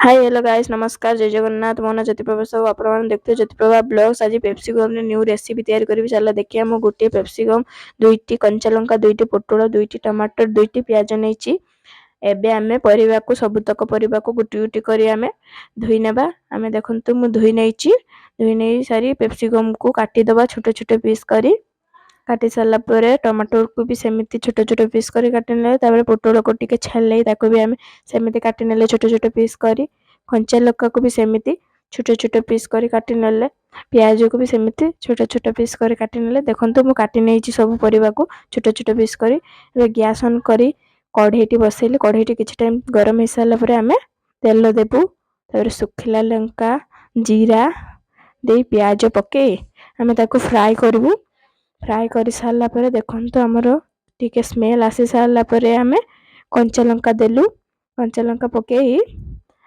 Hi hello guys नमस्कार जय जगन्नाथ मो ना ज्योतिप्रभा सब आपण देखते ज्योतिप्रभा ब्लॉग्स आज पेप्सिकम न्यू रेसिपी तैयारी करी चल देखिए मु गोटे पेप्सिकम दुईटी कंचा लंका दुईटी पोटल दुईटी टमाटर दुईटी प्याज नहीं एबे आमे परिवा को सबुतक परिवा को गुटी गुटी करी आमे धोई नेबा आमे देखंतु मु धोई नेछि धोई नै सारी पेप्सिकम को काटी दबा छोटे छोटे पीस करी काटी सारा पर टमाटर को भी सेमती छोटे छोटे पीस करी काटी ने तापर पोटल को टिके छाले ताको भी आमे सेमती काटी नेले छोटे छोटे पीस करी कंचा लक्का को भी सेमती छोटे छोटे पीस करी काटी नेले प्याज को भी सेमती छोटे छोटे पीस करी काटी नेले देखंतु मु काटी नेछि सब परिवा को छोटे छोटे पीस करी ए गैस ऑन करी कढ़ेटी बसैली कढ़ेटी किछि टाइम गरम हो सारा पर आमे तेल देबु तापर सुखिला लंका जीरा दे प्याज पके आमे ताको फ्राई करबु फ्राई कर सारा पर देखंतु हमर टिके स्मेल आसी सारा पर आमे कंचा लंका देलु कंचा लंका पके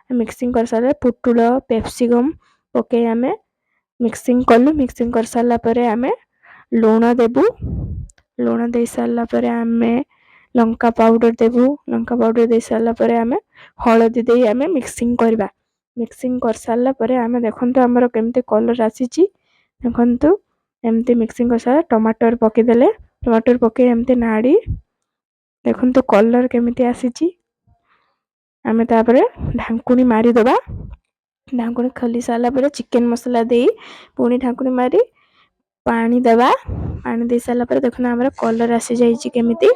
मिक्सिंग कर सारा पुटुल पेप्सिकम पके आमे मिक्सिंग कलु मिक्सिंग कर सारा पर आमे लूण देबु लूण दे सारा पर आमे लंका पाउडर देबु लंका पाउडर दे सारा पर आमे हळदी दे आमे मिक्सिंग करबा मिक्सिंग कर सारा पर आमे देखंतु हमर केमते कलर आसीची देखंतु एमती मिक्सिंग कर सारा टमाटर पके देले टमाटर पके एमती नाड़ी देखंतु कलर केमिति आसीची आमे तापरे ढांकुनी मारी दबा ढांकुनी खली साला पर चिकन मसाला दे पुनी ढांकुनी मारी पानी दबा पानी दे साला पर देखना हमरा कलर आसी जाईची केमिति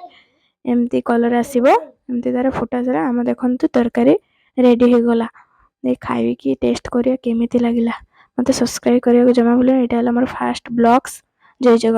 एमती कलर आसीबो एमती तार फुटा सारा हम देखंतु तरकारी रेडी हो गला दे खाइबी की टेस्ट करिया केमिति लागिला मते सब्सक्राइब करिया को जमा भूले एटा हला हमर फर्स्ट ब्लॉग्स जय जगन्नाथ।